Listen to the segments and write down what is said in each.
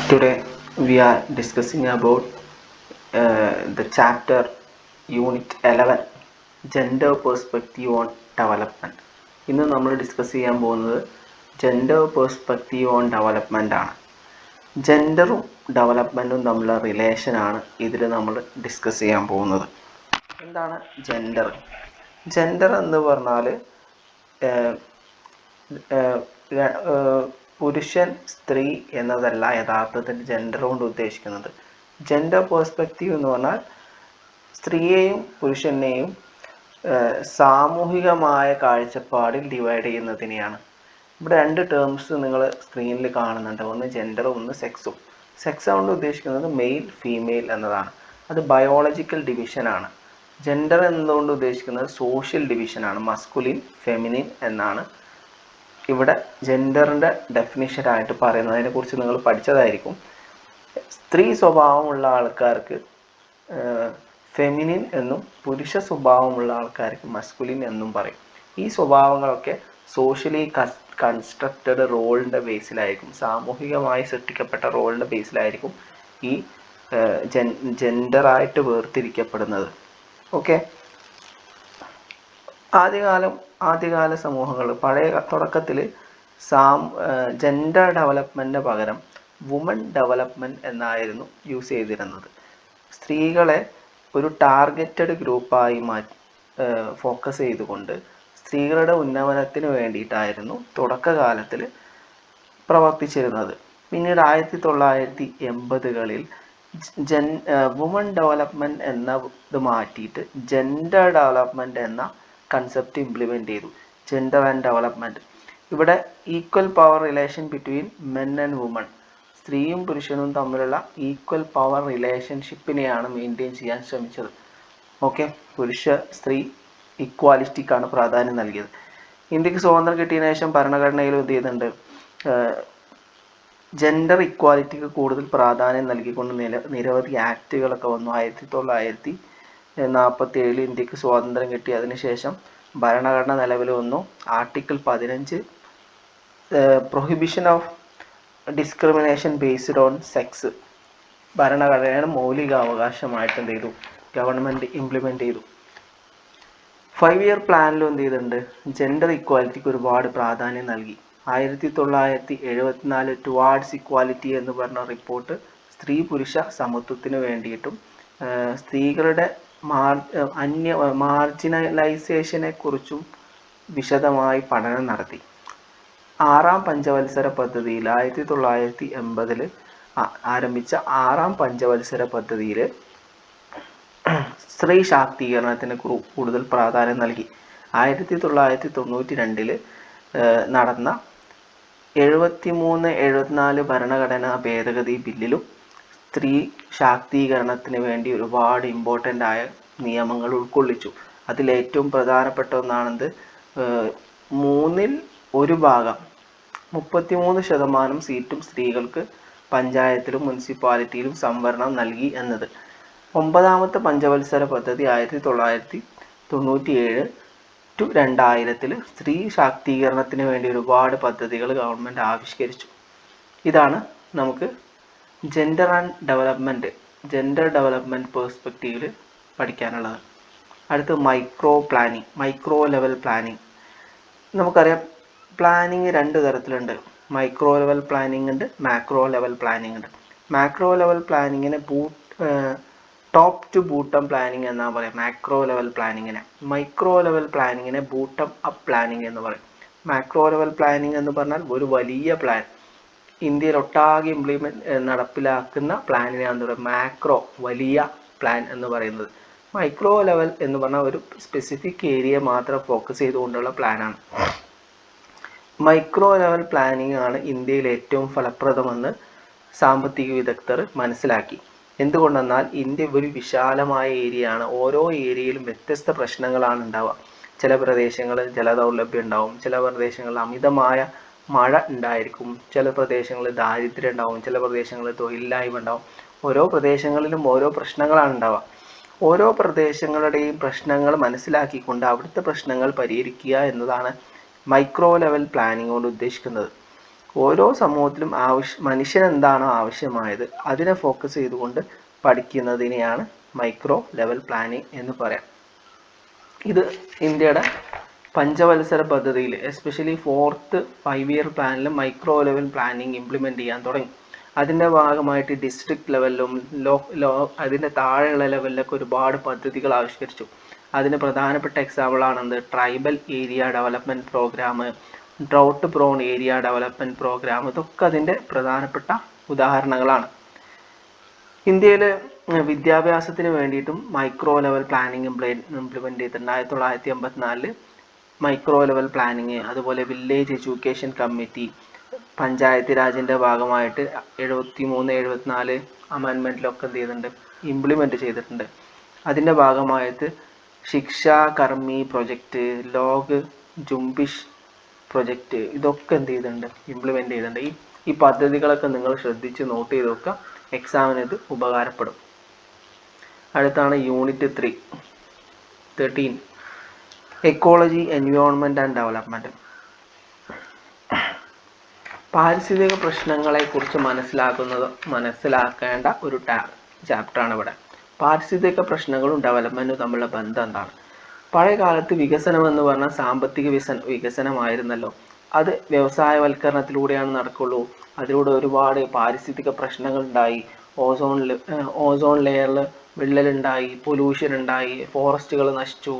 Today we are discussing about the chapter Unit 11 Gender Perspective on Development. ഇന്ന് നമ്മൾ discuss ചെയ്യാൻ പോകുന്നത് gender perspective on development ആണ്. ജെൻഡറും ഡെവലപ്മെൻറ്റും തമ്മിലുള്ള റിലേഷനാണ് ഇതിൽ നമ്മൾ ഡിസ്കസ് ചെയ്യാൻ പോകുന്നത്. എന്താണ് ജെൻഡർ? ജെൻഡർ എന്ന് പറഞ്ഞാൽ പുരുഷൻ സ്ത്രീ എന്നതല്ല യഥാർത്ഥത്തിൽ ജെൻഡർ കൊണ്ട് ഉദ്ദേശിക്കുന്നത്. ജെൻഡർ പേഴ്സ്പെക്റ്റീവ് എന്ന് പറഞ്ഞാൽ സ്ത്രീയെയും പുരുഷനെയും സാമൂഹികമായ കാഴ്ചപ്പാടിൽ ഡിവൈഡ് ചെയ്യുന്നതിനെയാണ്. ഇവിടെ രണ്ട് ടേംസ് നിങ്ങൾ സ്ക്രീനിൽ കാണുന്നുണ്ട്, ഒന്ന് ജെൻഡറും ഒന്ന് സെക്സും. സെക്സ് കൊണ്ട് ഉദ്ദേശിക്കുന്നത് മെയിൽ ഫീമെയിൽ എന്നതാണ്. അത് ബയോളജിക്കൽ ഡിവിഷനാണ്. ജെൻഡർ എന്നതുകൊണ്ട് ഉദ്ദേശിക്കുന്നത് സോഷ്യൽ ഡിവിഷനാണ്. മസ്കുലിൻ ഫെമിനിൻ എന്നാണ് ഇവിടെ ജെൻഡറിൻ്റെ ഡെഫിനിഷനായിട്ട് പറയുന്നത്. അതിനെക്കുറിച്ച് നിങ്ങൾ പഠിച്ചതായിരിക്കും. സ്ത്രീ സ്വഭാവമുള്ള ആൾക്കാർക്ക് ഫെമിനിൻ എന്നും പുരുഷ സ്വഭാവമുള്ള ആൾക്കാർക്ക് മസ്കുലിൻ എന്നും പറയും. ഈ സ്വഭാവങ്ങളൊക്കെ സോഷ്യലി കൺസ്ട്രക്റ്റഡ് റോളിൻ്റെ ബേസിലായിരിക്കും, സാമൂഹികമായി സൃഷ്ടിക്കപ്പെട്ട റോളിൻ്റെ ബേസിലായിരിക്കും ഈ ജെൻഡറായിട്ട് വേർതിരിക്കപ്പെടുന്നത്. ഓക്കെ, ആദ്യകാല സമൂഹങ്ങൾ പഴയ തുടക്കത്തിൽ ജെൻഡർ ഡെവലപ്മെൻറ്റിന് പകരം വുമൺ ഡെവലപ്മെൻറ്റ് എന്നായിരുന്നു യൂസ് ചെയ്തിരുന്നത്. സ്ത്രീകളെ ഒരു ടാർഗറ്റഡ് ഗ്രൂപ്പായി ഫോക്കസ് ചെയ്തുകൊണ്ട് സ്ത്രീകളുടെ ഉന്നമനത്തിന് വേണ്ടിയിട്ടായിരുന്നു തുടക്കകാലത്തിൽ പ്രവർത്തിച്ചിരുന്നത്. പിന്നീട് 1980കളിൽ വുമൺ ഡെവലപ്മെൻറ്റ് എന്നത് മാറ്റിയിട്ട് ജെൻഡർ ഡെവലപ്മെൻറ്റ് എന്ന കൺസെപ്റ്റ് ഇംപ്ലിമെൻ്റ് ചെയ്തു. Gender and development. ഇവിടെ equal power relation between men and woman, സ്ത്രീയും പുരുഷനും തമ്മിലുള്ള ഈക്വൽ പവർ റിലേഷൻഷിപ്പിനെയാണ് മെയിൻറ്റെയിൻ ചെയ്യാൻ ശ്രമിച്ചത്. ഓക്കെ, പുരുഷ സ്ത്രീ ഇക്വാലിറ്റിക്കാണ് പ്രാധാന്യം നൽകിയത്. ഇന്ത്യക്ക് സ്വാതന്ത്ര്യം കിട്ടിയതിനു ശേഷം ഭരണഘടനയിൽ എന്ത് ചെയ്യുന്നുണ്ട്, ജെൻഡർ ഇക്വാലിറ്റിക്ക് കൂടുതൽ പ്രാധാന്യം നൽകിക്കൊണ്ട് നിരവധി ആക്റ്റുകളൊക്കെ വന്നു. 1947 ഇന്ത്യക്ക് സ്വാതന്ത്ര്യം കിട്ടി. അതിനുശേഷം ഭരണഘടന നിലവിൽ വന്നു. Article 15 prohibition of discrimination based on sex ഭരണഘടനയുടെ മൗലിക അവകാശമായിട്ട് എന്ത് ചെയ്തു, ഗവൺമെൻറ് ഇംപ്ലിമെൻ്റ് ചെയ്തു. 5 ഇയർ പ്ലാനിലും എന്ത് ചെയ്തിട്ടുണ്ട്, ജെൻഡർ ഇക്വാലിറ്റിക്ക് ഒരുപാട് പ്രാധാന്യം നൽകി. 1974 ടുവാർഡ്സ് ഇക്വാലിറ്റി എന്ന് പറഞ്ഞ റിപ്പോർട്ട് സ്ത്രീ പുരുഷ സമത്വത്തിന് വേണ്ടിയിട്ടും സ്ത്രീകളുടെ മാർജിനലൈസേഷനെ കുറിച്ചും വിശദമായി പഠനം നടത്തി. 6ാം പഞ്ചവത്സര പദ്ധതിയിൽ 1980 ആരംഭിച്ച 6ാം പഞ്ചവത്സര പദ്ധതിയിൽ സ്ത്രീ ശാക്തീകരണത്തിന് കൂടുതൽ പ്രാധാന്യം നൽകി. 1992 നടന്ന 73-74 ഭരണഘടനാ ഭേദഗതി ബില്ലിലും സ്ത്രീ ശാക്തീകരണത്തിന് വേണ്ടി ഒരുപാട് ഇമ്പോർട്ടൻ്റ് ആയ നിയമങ്ങൾ ഉൾക്കൊള്ളിച്ചു. അതിലേറ്റവും പ്രധാനപ്പെട്ട ഒന്നാണെന്ത്, 1/3 33% സീറ്റും സ്ത്രീകൾക്ക് പഞ്ചായത്തിലും മുനിസിപ്പാലിറ്റിയിലും സംവരണം നൽകി എന്നത്. 9ാമത്തെ പഞ്ചവത്സര പദ്ധതി 1997-2000 സ്ത്രീ ശാക്തീകരണത്തിന് വേണ്ടി ഒരുപാട് പദ്ധതികൾ ഗവൺമെൻറ് ആവിഷ്കരിച്ചു. ഇതാണ് നമുക്ക് ജെൻഡർ ഡെവലപ്മെൻറ്റ് പേഴ്സ്പെക്റ്റീവിൽ പഠിക്കാനുള്ളത്. അടുത്ത് മൈക്രോ ലെവൽ പ്ലാനിങ്. നമുക്കറിയാം പ്ലാനിങ് 2 തരത്തിലുണ്ട്. മൈക്രോ ലെവൽ പ്ലാനിങ് ഉണ്ട്, മാക്രോ ലെവൽ പ്ലാനിങ് ഉണ്ട്. മാക്രോ ലെവൽ പ്ലാനിങ്ങിനെ ടോപ്പ് ടു ബൂട്ടം പ്ലാനിങ് എന്നാ പറയാം മാക്രോ ലെവൽ പ്ലാനിങ്ങിനെ. മൈക്രോ ലെവൽ പ്ലാനിങ്ങിനെ ബൂട്ടം അപ്പ് പ്ലാനിങ് എന്ന് പറയും. മാക്രോ ലെവൽ പ്ലാനിങ് എന്ന് പറഞ്ഞാൽ ഒരു വലിയ പ്ലാൻ ഇന്ത്യയിൽ ഒട്ടാകെ നടപ്പിലാക്കുന്ന പ്ലാനിനെയാണ് മാക്രോ വലിയ പ്ലാൻ എന്ന് പറയുന്നത്. മൈക്രോ ലെവൽ എന്ന് പറഞ്ഞാൽ ഒരു സ്പെസിഫിക് ഏരിയ മാത്രം ഫോക്കസ് ചെയ്തുകൊണ്ടുള്ള പ്ലാനാണ്. മൈക്രോ ലെവൽ പ്ലാനിങ് ആണ് ഇന്ത്യയിൽ ഏറ്റവും ഫലപ്രദമെന്ന് സാമ്പത്തിക വിദഗ്ധർ മനസ്സിലാക്കി. എന്തുകൊണ്ടെന്നാൽ ഇന്ത്യ ഒരു വിശാലമായ ഏരിയയാണ്. ഓരോ ഏരിയയിലും വ്യത്യസ്ത പ്രശ്നങ്ങളാണ് ഉണ്ടാവുക. ചില പ്രദേശങ്ങളിൽ ജലദൗർലഭ്യം ഉണ്ടാവും, ചില പ്രദേശങ്ങളിൽ അമിതമായ മഴ ഉണ്ടായിരിക്കും, ചില പ്രദേശങ്ങളിൽ ദാരിദ്ര്യം ഉണ്ടാവും, ചില പ്രദേശങ്ങളിൽ തൊഴിലില്ലായ്മ ഉണ്ടാവും. ഓരോ പ്രദേശങ്ങളിലും ഓരോ പ്രശ്നങ്ങളാണ് ഉണ്ടാവുക. ഓരോ പ്രദേശങ്ങളുടെയും പ്രശ്നങ്ങൾ മനസ്സിലാക്കിക്കൊണ്ട് അവിടുത്തെ പ്രശ്നങ്ങൾ പരിഹരിക്കുക എന്നതാണ് മൈക്രോ ലെവൽ പ്ലാനിങ് കൊണ്ട് ഉദ്ദേശിക്കുന്നത്. ഓരോ സമൂഹത്തിലും മനുഷ്യന് എന്താണോ ആവശ്യമായത് അതിനെ ഫോക്കസ് ചെയ്തുകൊണ്ട് പഠിക്കുന്നതിനെയാണ് മൈക്രോ ലെവൽ പ്ലാനിങ് എന്ന് പറയാം. ഇത് ഇന്ത്യയുടെ പഞ്ചവത്സര പദ്ധതിയിൽ എസ്പെഷ്യലി 4th 5-year പ്ലാനിൽ മൈക്രോ ലെവൽ പ്ലാനിങ് ഇംപ്ലിമെന്റ് ചെയ്യാൻ തുടങ്ങി. അതിൻ്റെ ഭാഗമായിട്ട് ഡിസ്ട്രിക്ട് ലെവലിലും അതിൻ്റെ താഴെയുള്ള ലെവലിലൊക്കെ ഒരുപാട് പദ്ധതികൾ ആവിഷ്കരിച്ചു. അതിന് പ്രധാനപ്പെട്ട എക്സാമ്പിളാണ് tribal area development programme, drought prone area development programme. ഇതൊക്കെ അതിൻ്റെ പ്രധാനപ്പെട്ട ഉദാഹരണങ്ങളാണ്. ഇന്ത്യയിൽ വിദ്യാഭ്യാസത്തിന് വേണ്ടിയിട്ടും മൈക്രോ ലെവൽ പ്ലാനിങ് ഇംപ്ലിമെന്റ് ചെയ്തിട്ടുണ്ട്. 1984 മൈക്രോ ലെവൽ പ്ലാനിങ്, അതുപോലെ വില്ലേജ് എഡ്യൂക്കേഷൻ കമ്മിറ്റി, പഞ്ചായത്ത് രാജിൻ്റെ ഭാഗമായിട്ട് 73-74 അമെൻമെൻറ്റിലൊക്കെ എന്ത് ചെയ്തിട്ടുണ്ട്, ഇംപ്ലിമെന്റ് ചെയ്തിട്ടുണ്ട്. അതിൻ്റെ ഭാഗമായിട്ട് ശിക്ഷാ കർമ്മി പ്രൊജക്റ്റ്, ലോക് ജുംബിഷ് പ്രൊജക്റ്റ്, ഇതൊക്കെ എന്ത് ചെയ്തിട്ടുണ്ട്, ഇംപ്ലിമെന്റ് ചെയ്തിട്ടുണ്ട്. ഈ പദ്ധതികളൊക്കെ നിങ്ങൾ ശ്രദ്ധിച്ച് നോട്ട് ചെയ്ത് വെക്കുക, എക്സാമിന് ഇത് ഉപകാരപ്പെടും. അടുത്താണ് unit 13 ecology, environment and development. പാരിസ്ഥിതിക പ്രശ്നങ്ങളെ കുറിച്ച് മനസ്സിലാക്കേണ്ട ഒരു ചാപ്റ്ററാണ് ഇവിടെ. പാരിസ്ഥിതിക പ്രശ്നങ്ങളും ഡെവലപ്മെന്റും തമ്മിലുള്ള ബന്ധം എന്താണ്? പഴയ കാലത്ത് വികസനം എന്ന് പറഞ്ഞാൽ സാമ്പത്തിക വികസനമായിരുന്നല്ലോ. അത് വ്യവസായവൽക്കരണത്തിലൂടെയാണ് നടക്കുള്ളൂ. അതിലൂടെ ഒരുപാട് പാരിസ്ഥിതിക പ്രശ്നങ്ങൾ ഉണ്ടായി. ഓസോൺ ലെയറിൽ വിള്ളലുണ്ടായി, പൊല്യൂഷൻ ഉണ്ടായി, ഫോറസ്റ്റുകൾ നശിച്ചു,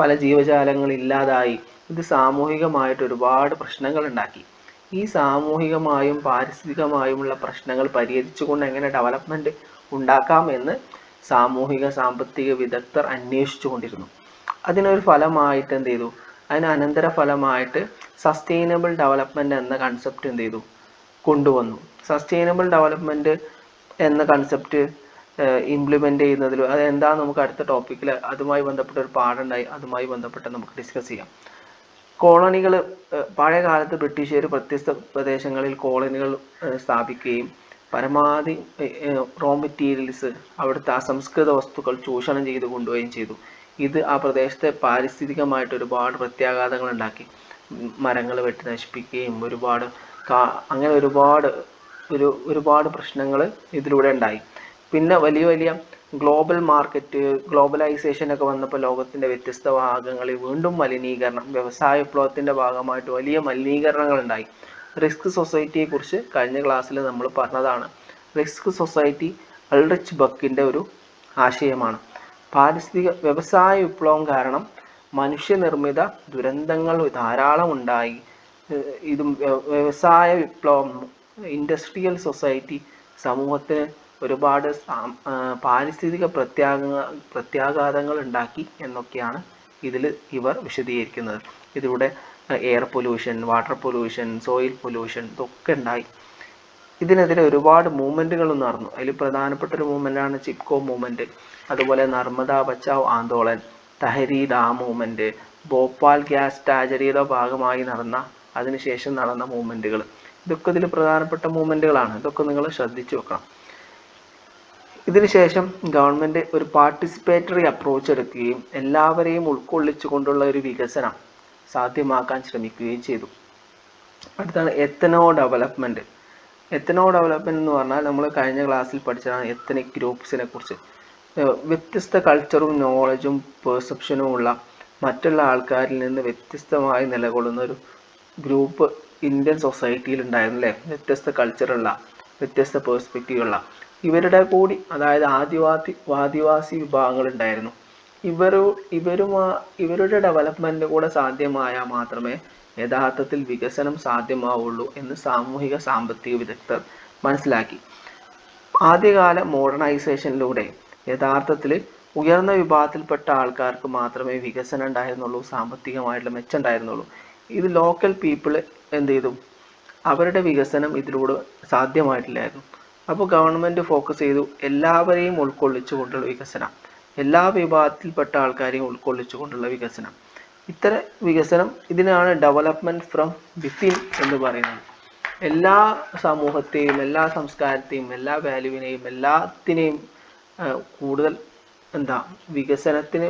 പല ജീവജാലങ്ങൾ ഇല്ലാതായി. ഇത് സാമൂഹികമായിട്ട് ഒരുപാട് പ്രശ്നങ്ങൾ ഉണ്ടാക്കി. ഈ സാമൂഹികമായും പാരിസ്ഥിതികമായുമുള്ള പ്രശ്നങ്ങൾ പരിഹരിച്ചുകൊണ്ട് എങ്ങനെ ഡെവലപ്മെന്റ് ഉണ്ടാക്കാം എന്ന് സാമൂഹിക സാമ്പത്തിക വിദഗ്ധർ അന്വേഷിച്ചു കൊണ്ടിരുന്നു. അതിനൊരു ഫലമായിട്ട് എന്ത് ചെയ്തു, അതിന് അനന്തര ഫലമായിട്ട് സസ്റ്റൈനബിൾ ഡെവലപ്മെന്റ് എന്ന കൺസെപ്റ്റ് എന്ത് ചെയ്തു, കൊണ്ടുവന്നു. സസ്റ്റൈനബിൾ ഡെവലപ്മെന്റ് എന്ന കൺസെപ്റ്റ് ഇംപ്ലിമെന്റ് ചെയ്യുന്നതിൽ അത് എന്താണെന്ന് നമുക്ക് അടുത്ത ടോപ്പിക്കിൽ അതുമായി ബന്ധപ്പെട്ട ഒരു പാഠമുണ്ടായി, അതുമായി ബന്ധപ്പെട്ട് നമുക്ക് ഡിസ്കസ് ചെയ്യാം. കോളനികൾ, പഴയ കാലത്ത് ബ്രിട്ടീഷുകാർ വ്യത്യസ്ത പ്രദേശങ്ങളിൽ കോളനികൾ സ്ഥാപിക്കുകയും പരമാവധി റോ മെറ്റീരിയൽസ്, അവിടുത്തെ അസംസ്കൃത വസ്തുക്കൾ ചൂഷണം ചെയ്ത് കൊണ്ടുപോവുകയും ചെയ്തു. ഇത് ആ പ്രദേശത്തെ പാരിസ്ഥിതികമായിട്ട് ഒരുപാട് പ്രത്യാഘാതങ്ങൾ ഉണ്ടാക്കി. മരങ്ങൾ വെട്ടി നശിപ്പിക്കുകയും അങ്ങനെ ഒരുപാട് പ്രശ്നങ്ങൾ ഇതിലൂടെ ഉണ്ടായി. പിന്നെ വലിയ ഗ്ലോബൽ മാർക്കറ്റ്, ഗ്ലോബലൈസേഷൻ ഒക്കെ വന്നപ്പോൾ ലോകത്തിന്റെ വ്യത്യസ്ത ഭാഗങ്ങളിൽ വീണ്ടും മലിനീകരണം, വ്യവസായ വിപ്ലവത്തിന്റെ ഭാഗമായിട്ട് വലിയ മലിനീകരണങ്ങൾ ഉണ്ടായി. റിസ്ക് സൊസൈറ്റിയെ കുറിച്ച് കഴിഞ്ഞ ക്ലാസ്സിൽ നമ്മൾ പറഞ്ഞതാണ്. റിസ്ക് സൊസൈറ്റി അൾറിച്ച് ബക്കിന്റെ ഒരു ആശയമാണ്. വ്യവസായ വിപ്ലവം കാരണം മനുഷ്യനിർമ്മിത ദുരന്തങ്ങൾ ധാരാളം ഉണ്ടായി. ഇതും വ്യവസായ വിപ്ലവം, ഇൻഡസ്ട്രിയൽ സൊസൈറ്റി സമൂഹത്തിന് ഒരുപാട് പാരിസ്ഥിതിക പ്രത്യാഘാതങ്ങൾ ഉണ്ടാക്കി എന്നൊക്കെയാണ് ഇവർ വിശദീകരിക്കുന്നത്. ഇതിലൂടെ air pollution, water pollution, soil pollution ഇതൊക്കെ ഉണ്ടായി. ഇതിനെതിരെ ഒരുപാട് മൂവ്മെന്റുകൾ നടന്നു. അതിൽ പ്രധാനപ്പെട്ട ഒരു മൂവ്മെന്റാണ് ചിപ്കോ മൂവ്മെന്റ്, അതുപോലെ നർമ്മദ ബച്ചാവ് ആന്തോളൻ, തഹരീർ ആ മൂവ്മെന്റ്, ഭോപ്പാൽ ഗ്യാസ് ട്രാജഡിയുടെ ഭാഗമായി അതിനുശേഷം നടന്ന മൂവ്മെന്റുകൾ, ഇതൊക്കെ ഇതിൽ പ്രധാനപ്പെട്ട മൂവ്മെന്റുകളാണ്. ഇതൊക്കെ നിങ്ങൾ ശ്രദ്ധിച്ചു വെക്കണം. ഇതിനുശേഷം ഗവൺമെന്റ് ഒരു പാർട്ടിസിപ്പേറ്ററി അപ്രോച്ച് എടുക്കുകയും എല്ലാവരെയും ഉൾക്കൊള്ളിച്ചുകൊണ്ടുള്ള ഒരു വികസനം സാധ്യമാക്കാൻ ശ്രമിക്കുകയും ചെയ്തു. അടുത്താണ് എത്തനോ ഡെവലപ്മെന്റ്. എത്തനോ ഡെവലപ്മെന്റ് എന്ന് പറഞ്ഞാൽ നമ്മൾ കഴിഞ്ഞ ക്ലാസ്സിൽ പഠിച്ചതാണ് എത്തനിക് ഗ്രൂപ്പ്സിനെ കുറിച്ച്. വ്യത്യസ്ത കൾച്ചറും നോളജും പെർസെപ്ഷനും ഉള്ള മറ്റുള്ള ആൾക്കാരിൽ നിന്ന് വ്യത്യസ്തമായി നിലകൊള്ളുന്ന ഒരു ഗ്രൂപ്പ് ഇന്ത്യൻ സൊസൈറ്റിയിൽ ഉണ്ടായിരുന്നു അല്ലേ. വ്യത്യസ്ത കൾച്ചറുള്ള, വ്യത്യസ്ത പേഴ്സ്പെക്റ്റീവുള്ള ഇവരുടെ കൂടി, അതായത് ആദിവാസി വിഭാഗങ്ങൾ ഉണ്ടായിരുന്നു. ഇവരുടെ ഡെവലപ്മെന്റ് കൂടെ സാധ്യമായാൽ മാത്രമേ യഥാർത്ഥത്തിൽ വികസനം സാധ്യമാവുള്ളൂ എന്ന് സാമൂഹിക സാമ്പത്തിക വിദഗ്ധർ മനസ്സിലാക്കി. ആദ്യകാല മോഡേണൈസേഷനിലൂടെ യഥാർത്ഥത്തിൽ ഉയർന്ന വിഭാഗത്തിൽപ്പെട്ട ആൾക്കാർക്ക് മാത്രമേ വികസനം ഉണ്ടായിരുന്നുള്ളൂ, സാമ്പത്തികമായിട്ടുള്ള മെച്ചം ഉണ്ടായിരുന്നുള്ളൂ. ഇത് ലോക്കൽ പീപ്പിൾ എന്ത് ചെയ്തു, അവരുടെ വികസനം ഇതിലൂടെ സാധ്യമായിട്ടില്ലായിരുന്നു. അപ്പോൾ ഗവൺമെന്റ് ഫോക്കസ് ചെയ്തു എല്ലാവരെയും ഉൾക്കൊള്ളിച്ചുകൊണ്ടുള്ള വികസനം, എല്ലാ വിഭാഗത്തിൽപ്പെട്ട ആൾക്കാരെയും ഉൾക്കൊള്ളിച്ചുകൊണ്ടുള്ള വികസനം. ഇത്തരം വികസനം, ഇതിനാണ് ഡെവലപ്മെന്റ് ഫ്രം വിത്തിൻ എന്ന് പറയുന്നത്. എല്ലാ സമൂഹത്തെയും, എല്ലാ സംസ്കാരത്തെയും, എല്ലാ വാല്യൂവിനെയും, എല്ലാത്തിനെയും കൂടുതൽ വികസനത്തിന്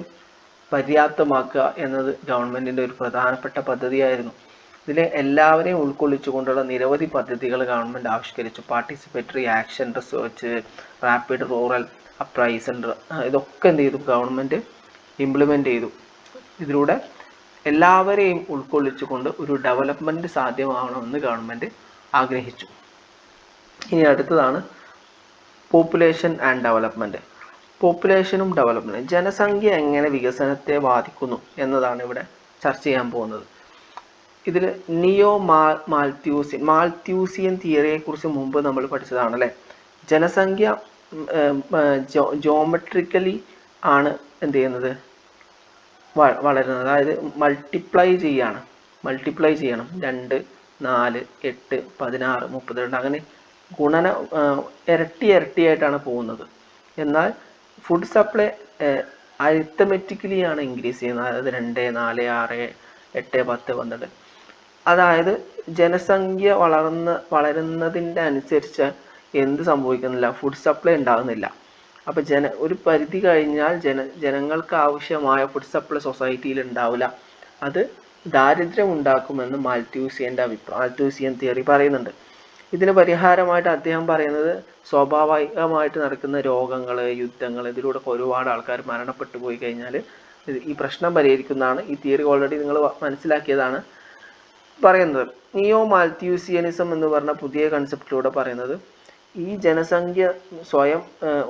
പര്യാപ്തമാക്കുക എന്നത് ഗവൺമെന്റിന്റെ ഒരു പ്രധാനപ്പെട്ട പദ്ധതിയായിരുന്നു. ഇതിലെ എല്ലാവരെയും ഉൾക്കൊള്ളിച്ചുകൊണ്ടുള്ള നിരവധി പദ്ധതികൾ ഗവൺമെൻറ് ആവിഷ്കരിച്ചു. Participatory action research, rapid rural appraisal, ഇതൊക്കെ എന്ത് ചെയ്തു? ഗവൺമെൻറ് ഇംപ്ലിമെൻ്റ് ചെയ്തു. ഇതിലൂടെ എല്ലാവരെയും ഉൾക്കൊള്ളിച്ചുകൊണ്ട് ഒരു ഡെവലപ്മെൻറ്റ് സാധ്യമാവണമെന്ന് ഗവൺമെൻറ് ആഗ്രഹിച്ചു. ഇനി അടുത്തതാണ് പോപ്പുലേഷൻ ആൻഡ് ഡെവലപ്മെൻറ്റ്. പോപ്പുലേഷനും ഡെവലപ്മെൻറ്റും, ജനസംഖ്യ എങ്ങനെ വികസനത്തെ ബാധിക്കുന്നു എന്നതാണ് ഇവിടെ ചർച്ച ചെയ്യാൻ പോകുന്നത്. ഇതിൽ മാൽത്യൂസിയൻ തിയറിയെക്കുറിച്ച് മുമ്പ് നമ്മൾ പഠിച്ചതാണ് അല്ലേ. ജനസംഖ്യ ജോമെട്രിക്കലി ആണ് എന്ത് ചെയ്യുന്നത്? വളരുന്നത്. അതായത് മൾട്ടിപ്ലൈ ചെയ്യണം. 2, 4, 8, 16, 32 അങ്ങനെ ഗുണന ഇരട്ടിയായിട്ടാണ് പോകുന്നത്. എന്നാൽ ഫുഡ് സപ്ലൈ അരിത്തമെറ്റിക്കലി ആണ് ഇൻക്രീസ് ചെയ്യുന്നത്. അതായത് 2, 4, 6, 8, 10, 12. അതായത് ജനസംഖ്യ വളരുന്നതിൻ്റെ അനുസരിച്ച് എന്ത് സംഭവിക്കുന്നില്ല? ഫുഡ് സപ്ലൈ ഉണ്ടാകുന്നില്ല. അപ്പോൾ ഒരു പരിധി കഴിഞ്ഞാൽ ജനങ്ങൾക്ക് ആവശ്യമായ ഫുഡ് സപ്ലൈ സൊസൈറ്റിയിൽ ഉണ്ടാവില്ല. അത് ദാരിദ്ര്യം ഉണ്ടാക്കുമെന്ന് മാൽത്യൂസിയൻ തിയറി പറയുന്നുണ്ട്. ഇതിന് പരിഹാരമായിട്ട് അദ്ദേഹം പറയുന്നത് സ്വാഭാവികമായിട്ട് നടക്കുന്ന രോഗങ്ങൾ, യുദ്ധങ്ങൾ, ഇതിലൂടെ ഒരുപാട് ആൾക്കാർ മരണപ്പെട്ടു പോയി കഴിഞ്ഞാൽ ഈ പ്രശ്നം പരിഹരിക്കുന്നതാണ്. ഈ തിയറി ഓൾറെഡി നിങ്ങൾ മനസ്സിലാക്കിയതാണ്. പറയുന്നത് നിയോ മാൽത്യൂസിയനിസം എന്ന് പറഞ്ഞ പുതിയ കൺസെപ്റ്റിലൂടെ പറയുന്നത് ഈ ജനസംഖ്യ സ്വയം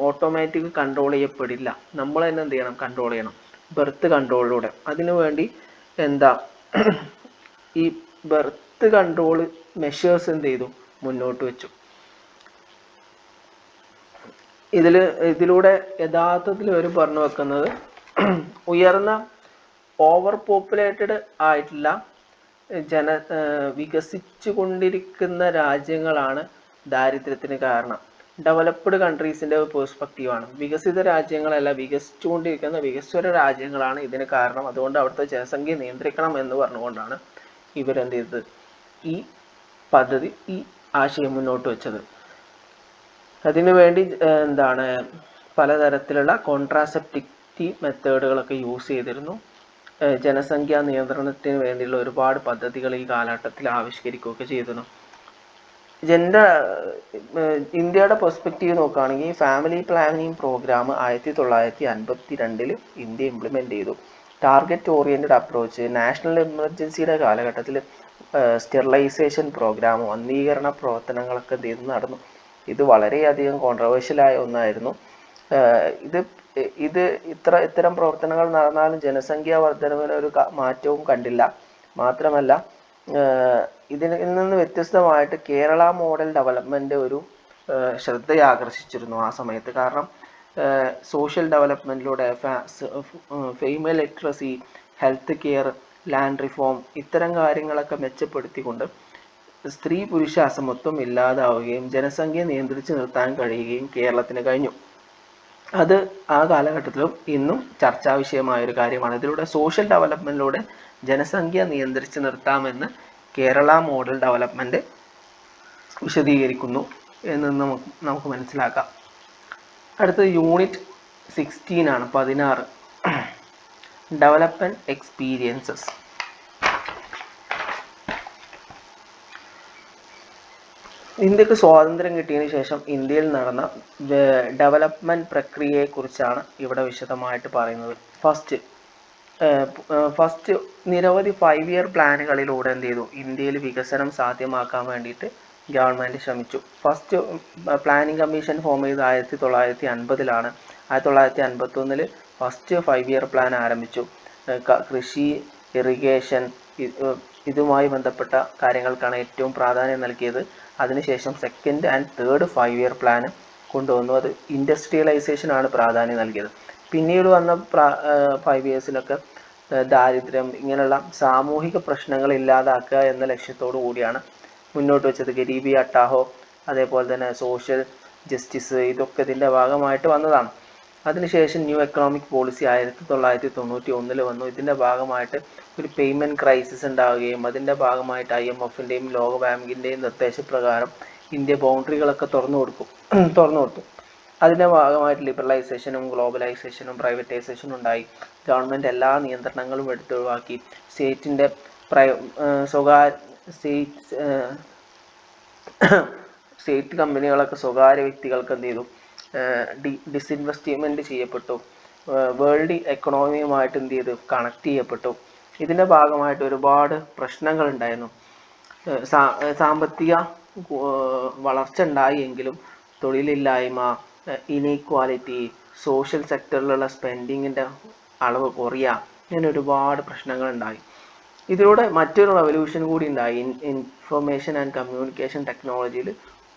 ഓട്ടോമാറ്റിക് കൺട്രോൾ ചെയ്യപ്പെടില്ല. നമ്മൾ തന്നെ എന്ത് ചെയ്യണം? കൺട്രോൾ ചെയ്യണം, ബർത്ത് കൺട്രോളിലൂടെ. അതിനുവേണ്ടി ഈ ബർത്ത് കൺട്രോൾ മെഷേഴ്സ് എന്ത് ചെയ്തു? മുന്നോട്ട് വെച്ചു. ഇതിലൂടെ യഥാർത്ഥത്തിൽ അവർ പറഞ്ഞു വെക്കുന്നത് ഉയർന്ന ഓവർ പോപ്പുലേറ്റഡ് ആയിട്ടുള്ള വികസിച്ചു കൊണ്ടിരിക്കുന്ന രാജ്യങ്ങളാണ് ദാരിദ്ര്യത്തിന് കാരണം. ഡെവലപ്ഡ് കൺട്രീസിൻ്റെ പെർസ്പെക്റ്റീവാണ്. വികസിത രാജ്യങ്ങളല്ല, വികസിച്ചുകൊണ്ടിരിക്കുന്ന വികസ്വര രാജ്യങ്ങളാണ് ഇതിന് കാരണം. അതുകൊണ്ട് അവിടുത്തെ ജനസംഖ്യ നിയന്ത്രിക്കണം എന്ന് പറഞ്ഞുകൊണ്ടാണ് ഇവരെന്ത് ചെയ്തത്? ഈ പദ്ധതി, ഈ ആശയം മുന്നോട്ട് വെച്ചത്. അതിനുവേണ്ടി പലതരത്തിലുള്ള കോൺട്രാസെപ്റ്റീവ് മെത്തേഡുകളൊക്കെ യൂസ് ചെയ്തിരുന്നു. ജനസംഖ്യാ നിയന്ത്രണത്തിന് വേണ്ടിയുള്ള ഒരുപാട് പദ്ധതികൾ ഈ കാലഘട്ടത്തിൽ ആവിഷ്കരിക്കുകയൊക്കെ ചെയ്തിരുന്നു. ഇന്ത്യയുടെ പെർസ്പെക്റ്റീവ് നോക്കുകയാണെങ്കിൽ family planning programme 1952 India implement ചെയ്തു. ടാർഗറ്റ് ഓറിയൻറ്റഡ് അപ്രോച്ച്, നാഷണൽ എമർജൻസിയുടെ കാലഘട്ടത്തിൽ സ്റ്റെറിലൈസേഷൻ പ്രോഗ്രാം, വന്ധീകരണ പ്രവർത്തനങ്ങളൊക്കെ എന്ത് ചെയ്തു? നടന്നു. ഇത് വളരെയധികം കോൺട്രവേഴ്ഷ്യലായ ഒന്നായിരുന്നു. ഇത്തരം പ്രവർത്തനങ്ങൾ നടന്നാലും ജനസംഖ്യാ വർധനവിന് ഒരു മാറ്റവും കണ്ടില്ല. മാത്രമല്ല ഇതിൽ നിന്ന് വ്യത്യസ്തമായിട്ട് കേരള മോഡൽ ഡെവലപ്മെൻറ്റ് ഒരു ശ്രദ്ധയാകർഷിച്ചിരുന്നു ആ സമയത്ത്. കാരണം സോഷ്യൽ ഡെവലപ്മെൻറ്റിലൂടെ female literacy, health care, land reform ഇത്തരം കാര്യങ്ങളൊക്കെ മെച്ചപ്പെടുത്തിക്കൊണ്ട് സ്ത്രീ പുരുഷ അസമത്വം ഇല്ലാതാവുകയും ജനസംഖ്യ നിയന്ത്രിച്ച് നിർത്താൻ കഴിയുകയും കേരളത്തിന് കഴിഞ്ഞു. അത് ആ കാലഘട്ടത്തിലും ഇന്നും ചർച്ചാ വിഷയമായ ഒരു കാര്യമാണ്. ഇതിലൂടെ സോഷ്യൽ ഡെവലപ്മെൻറ്റിലൂടെ ജനസംഖ്യ നിയന്ത്രിച്ച് നിർത്താമെന്ന് കേരള മോഡൽ ഡെവലപ്മെൻറ്റ് വിശദീകരിക്കുന്നു എന്ന് നമുക്ക് മനസ്സിലാക്കാം. അടുത്തത് യൂണിറ്റ് 16 ആണ്, 16. Development experiences. ഇന്ത്യക്ക് സ്വാതന്ത്ര്യം കിട്ടിയതിന് ശേഷം ഇന്ത്യയിൽ നടന്ന ഡെവലപ്മെൻറ്റ് പ്രക്രിയയെക്കുറിച്ചാണ് ഇവിടെ വിശദമായിട്ട് പറയുന്നത്. ഫസ്റ്റ് നിരവധി 5 ഇയർ പ്ലാനുകളിലൂടെ എന്ത് ചെയ്തു? ഇന്ത്യയിൽ വികസനം സാധ്യമാക്കാൻ വേണ്ടിയിട്ട് ഗവൺമെൻറ് ശ്രമിച്ചു. ഫസ്റ്റ് പ്ലാനിംഗ് കമ്മീഷൻ ഫോം ചെയ്ത് 1950-ലാണ്. 1951 ഫസ്റ്റ് 5 ഇയർ പ്ലാൻ ആരംഭിച്ചു. കൃഷി, ഇറിഗേഷൻ ഇതുമായി ബന്ധപ്പെട്ട കാര്യങ്ങൾക്കാണ് ഏറ്റവും പ്രാധാന്യം നൽകിയത്. അതിനുശേഷം second and third 5 year plan കൊണ്ടുവന്നു. അത് ഇൻഡസ്ട്രിയലൈസേഷൻ ആണ് പ്രാധാന്യം നൽകിയത്. പിന്നീട് വന്ന 5 ഇയേഴ്സിലൊക്കെ ദാരിദ്ര്യം, ഇങ്ങനെയുള്ള സാമൂഹിക പ്രശ്നങ്ങൾ ഇല്ലാതാക്കുക എന്ന ലക്ഷ്യത്തോടു കൂടിയാണ് മുന്നോട്ട് വെച്ചത്. ഗരീബി ഹട്ടാഹോ, അതേപോലെ തന്നെ സോഷ്യൽ ജസ്റ്റിസ്, ഇതൊക്കെ ഇതിൻ്റെ ഭാഗമായിട്ട് വന്നതാണ്. അതിനുശേഷം ന്യൂ എക്കണോമിക് പോളിസി 1991 വന്നു. ഇതിൻ്റെ ഭാഗമായിട്ട് ഒരു പേയ്മെൻറ്റ് ക്രൈസിസ് ഉണ്ടാവുകയും അതിൻ്റെ ഭാഗമായിട്ട് IMFൻ്റെയും ലോക ബാങ്കിൻ്റെയും നിർദ്ദേശപ്രകാരം ഇന്ത്യ ബൗണ്ടറികളൊക്കെ തുറന്നു കൊടുത്തു. അതിൻ്റെ ഭാഗമായിട്ട് ലിബറലൈസേഷനും ഗ്ലോബലൈസേഷനും പ്രൈവറ്റൈസേഷനും ഉണ്ടായി. ഗവൺമെൻറ് എല്ലാ നിയന്ത്രണങ്ങളും എടുത്തൊഴിവാക്കി. സ്റ്റേറ്റിൻ്റെ സ്വകാര്യ സ്റ്റേറ്റ് കമ്പനികളൊക്കെ സ്വകാര്യ വ്യക്തികൾക്ക് എന്ത് ചെയ്തു, ഡിസ്ഇൻവെസ്റ്റ്മെന്റ് ചെയ്യപ്പെട്ടു. വേൾഡ് എക്കണോമിയുമായിട്ട് എന്ത് ചെയ്തു, കണക്ട് ചെയ്യപ്പെട്ടു. ഇതിന്റെ ഭാഗമായിട്ട് ഒരുപാട് പ്രശ്നങ്ങൾ ഉണ്ടായിരുന്നു. സാമ്പത്തിക വളർച്ച ഉണ്ടായി എങ്കിലും തൊഴിലില്ലായ്മ, ഇനീക്വാലിറ്റി, സോഷ്യൽ സെക്ടറിലുള്ള സ്പെൻഡിങ്ങിൻ്റെ അളവ് കുറയുക, ഇങ്ങനെ ഒരുപാട് പ്രശ്നങ്ങൾ ഉണ്ടായി. ഇതിലൂടെ മറ്റൊരു റെവല്യൂഷൻ കൂടി ഉണ്ടായി. ഇൻഫർമേഷൻ ആൻഡ് കമ്മ്യൂണിക്കേഷൻ ടെക്നോളജിയിൽ